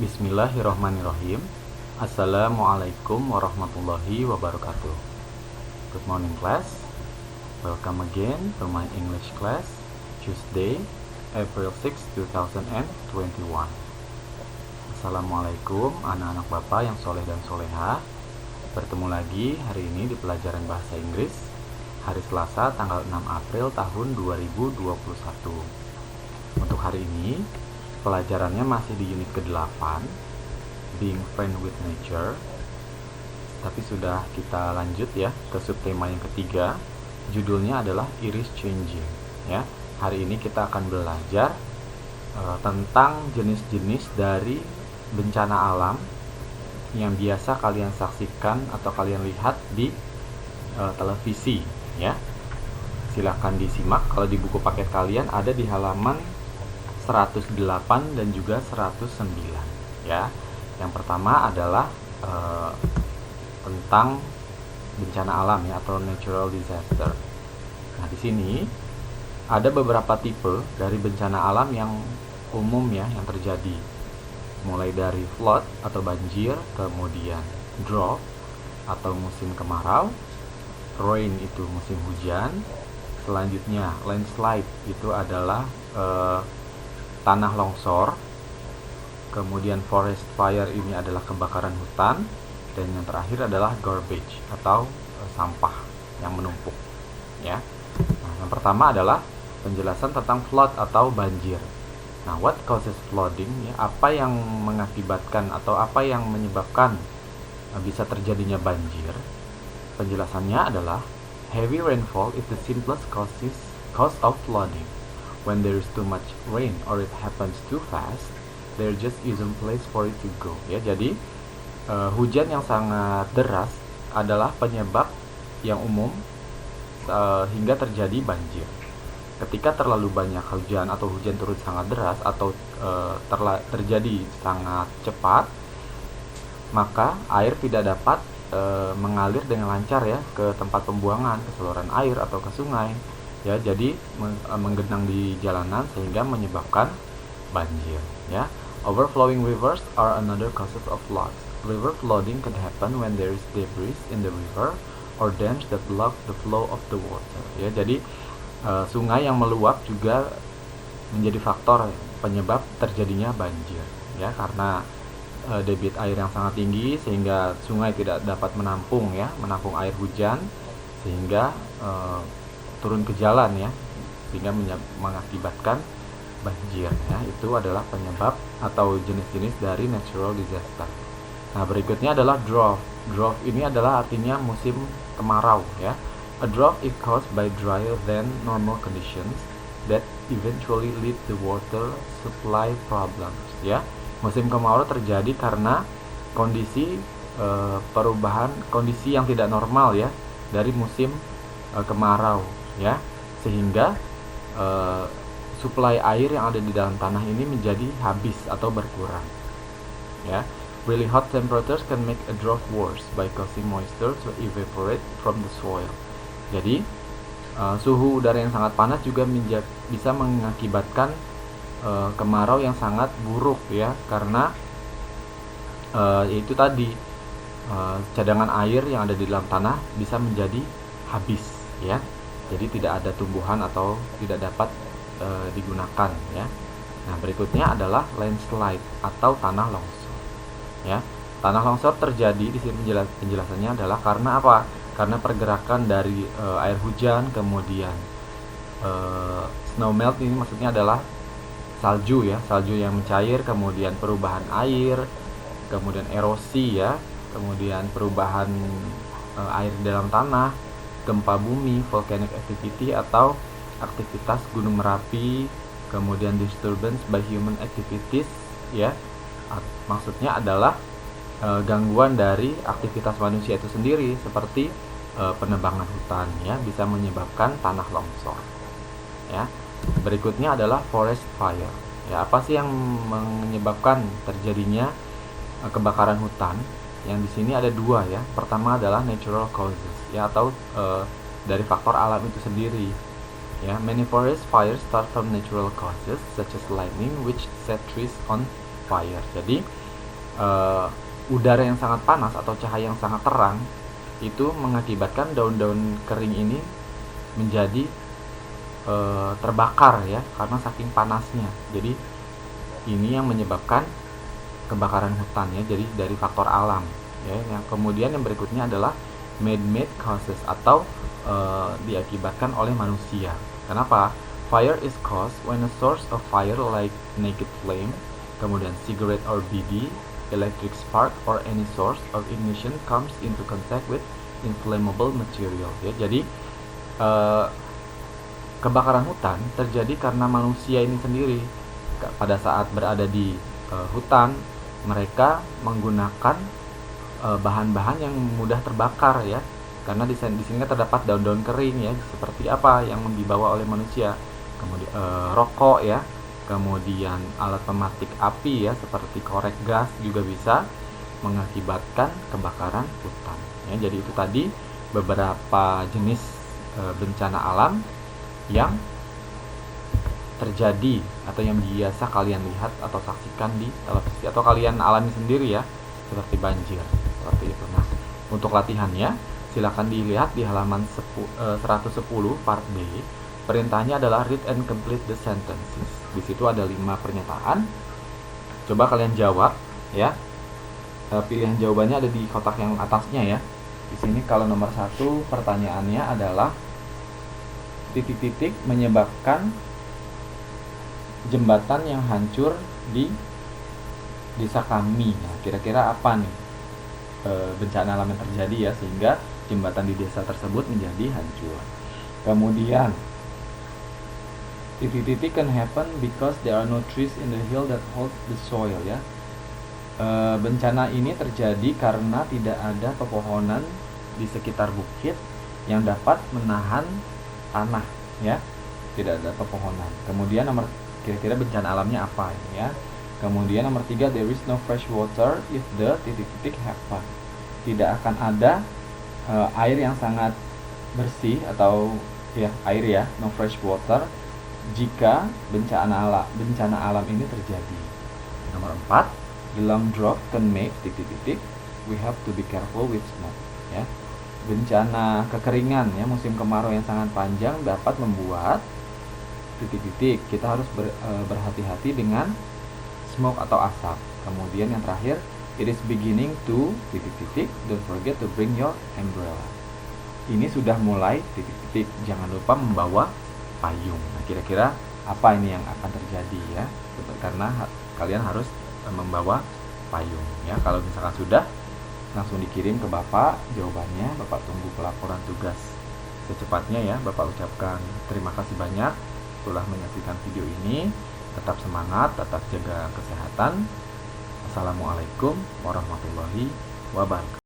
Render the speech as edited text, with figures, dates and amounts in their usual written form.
Bismillahirrahmanirrahim. Assalamualaikum warahmatullahi wabarakatuh. Good morning class. Welcome again to my English class, Tuesday, April 6, 2021. Assalamualaikum anak-anak Bapak yang soleh dan soleha. Bertemu lagi hari ini di pelajaran bahasa Inggris, hari Selasa tanggal 6 April tahun 2021. Untuk hari ini pelajarannya masih di unit ke-8, Being Friend with Nature. Tapi sudah kita lanjut ya ke subtema yang ketiga. Judulnya adalah Iris Changing ya. Hari ini kita akan belajar tentang jenis-jenis dari bencana alam yang biasa kalian saksikan atau kalian lihat di televisi ya. Silahkan disimak, kalau di buku paket kalian ada di halaman 108 dan juga 109 ya. Yang pertama adalah tentang bencana alam ya, atau natural disaster. Nah, di sini ada beberapa tipe dari bencana alam yang umum ya yang terjadi. Mulai dari flood atau banjir, kemudian drought atau musim kemarau, rain itu musim hujan, selanjutnya landslide itu adalah tanah longsor, kemudian forest fire ini adalah kebakaran hutan, dan yang terakhir adalah garbage atau sampah yang menumpuk ya. Nah, yang pertama adalah penjelasan tentang flood atau banjir. Nah, what causes flooding ya, apa yang mengakibatkan atau apa yang menyebabkan bisa terjadinya banjir. Penjelasannya adalah heavy rainfall is the simplest cause of flooding. When there is too much rain or it happens too fast, there just isn't place for it to go. Ya, jadi hujan yang sangat deras adalah penyebab yang umum hingga terjadi banjir. Ketika terlalu banyak hujan atau hujan turun sangat deras atau terjadi sangat cepat, maka air tidak dapat mengalir dengan lancar ya ke tempat pembuangan, ke saluran air atau ke sungai. Ya, jadi menggenang di jalanan sehingga menyebabkan banjir ya. Overflowing rivers are another cause of floods. River flooding can happen when there is debris in the river or dams that block the flow of the water. Ya, jadi sungai yang meluap juga menjadi faktor penyebab terjadinya banjir ya, karena debit air yang sangat tinggi sehingga sungai tidak dapat menampung air hujan sehingga turun ke jalan ya, sehingga mengakibatkan banjir ya. Itu adalah penyebab atau jenis-jenis dari natural disaster. Nah, berikutnya adalah drought. Drought ini adalah artinya musim kemarau ya. A drought is caused by drier than normal conditions that eventually lead to water supply problems ya. Musim kemarau terjadi karena kondisi perubahan kondisi yang tidak normal ya dari musim kemarau ya, sehingga suplai air yang ada di dalam tanah ini menjadi habis atau berkurang ya. Really hot temperatures can make a drought worse by causing moisture to evaporate from the soil. Jadi suhu udara yang sangat panas juga bisa mengakibatkan kemarau yang sangat buruk ya, karena yaitu tadi cadangan air yang ada di dalam tanah bisa menjadi habis ya. Jadi tidak ada tumbuhan atau tidak dapat digunakan ya. Nah, berikutnya adalah landslide atau tanah longsor ya. Tanah longsor terjadi di sini penjelasannya adalah karena apa? Karena pergerakan dari air hujan, kemudian snow melt ini maksudnya adalah salju ya, salju yang mencair, kemudian perubahan air, kemudian erosi ya, kemudian perubahan air di dalam tanah, gempa bumi, volcanic activity atau aktivitas gunung Merapi, kemudian disturbance by human activities ya. Maksudnya adalah gangguan dari aktivitas manusia itu sendiri, seperti penebangan hutan ya, bisa menyebabkan tanah longsor ya. Berikutnya adalah forest fire ya. Apa sih yang menyebabkan terjadinya kebakaran hutan? Yang di sini ada dua ya. Pertama adalah natural causes ya, atau dari faktor alam itu sendiri ya. Many forest fires start from natural causes such as lightning which set trees on fire. Jadi udara yang sangat panas atau cahaya yang sangat terang itu mengakibatkan daun-daun kering ini menjadi terbakar ya, karena saking panasnya. Jadi ini yang menyebabkan kebakaran hutan ya, jadi dari faktor alam ya. Yang kemudian yang berikutnya adalah man-made causes atau diakibatkan oleh manusia. Kenapa? Fire is caused when a source of fire like naked flame, kemudian cigarette or BD, electric spark or any source of ignition comes into contact with inflammable material ya. Jadi kebakaran hutan terjadi karena manusia ini sendiri. Pada saat berada di hutan, mereka menggunakan bahan-bahan yang mudah terbakar ya, karena di sini terdapat daun-daun kering ya, seperti apa yang dibawa oleh manusia, kemudian rokok ya, kemudian alat pematik api ya, seperti korek gas juga bisa mengakibatkan kebakaran hutan ya. Jadi itu tadi beberapa jenis bencana alam yang terjadi atau yang biasa kalian lihat atau saksikan di televisi atau kalian alami sendiri ya, seperti banjir, seperti itu. Nah, untuk latihannya silakan dilihat di halaman 110 part B. Perintahnya adalah read and complete the sentences. Di situ ada 5 pernyataan. Coba kalian jawab ya. Pilihan jawabannya ada di kotak yang atasnya ya. Di sini kalau nomor 1 pertanyaannya adalah titik-titik menyebabkan jembatan yang hancur di desa kami. Nah, kira-kira apa nih bencana alam yang terjadi ya, sehingga jembatan di desa tersebut menjadi hancur. Kemudian titik-titik can happen because there are no trees in the hill that hold the soil ya. Bencana ini terjadi karena tidak ada pepohonan di sekitar bukit yang dapat menahan tanah ya, tidak ada pepohonan. Kemudian nomor kira-kira bencana alamnya apa ya. Kemudian nomor 3, there is no fresh water if the titik-titik happen. Tidak akan ada air yang sangat bersih atau ya air ya, no fresh water jika bencana alam ini terjadi. Nomor 4, the long drought can make titik-titik, we have to be careful with smoke ya. Bencana kekeringan ya, musim kemarau yang sangat panjang dapat membuat titik-titik, kita harus berhati-hati dengan smoke atau asap. Kemudian yang terakhir, it is beginning to titik-titik, don't forget to bring your umbrella. Ini sudah mulai titik-titik, jangan lupa membawa payung. Nah, kira-kira apa ini yang akan terjadi ya, karena kalian harus membawa payung ya. Kalau misalkan sudah, langsung dikirim ke Bapak jawabannya. Bapak tunggu pelaporan tugas secepatnya ya. Bapak ucapkan terima kasih banyak telah menyaksikan video ini. Tetap semangat, tetap jaga kesehatan. Assalamualaikum warahmatullahi wabarakatuh.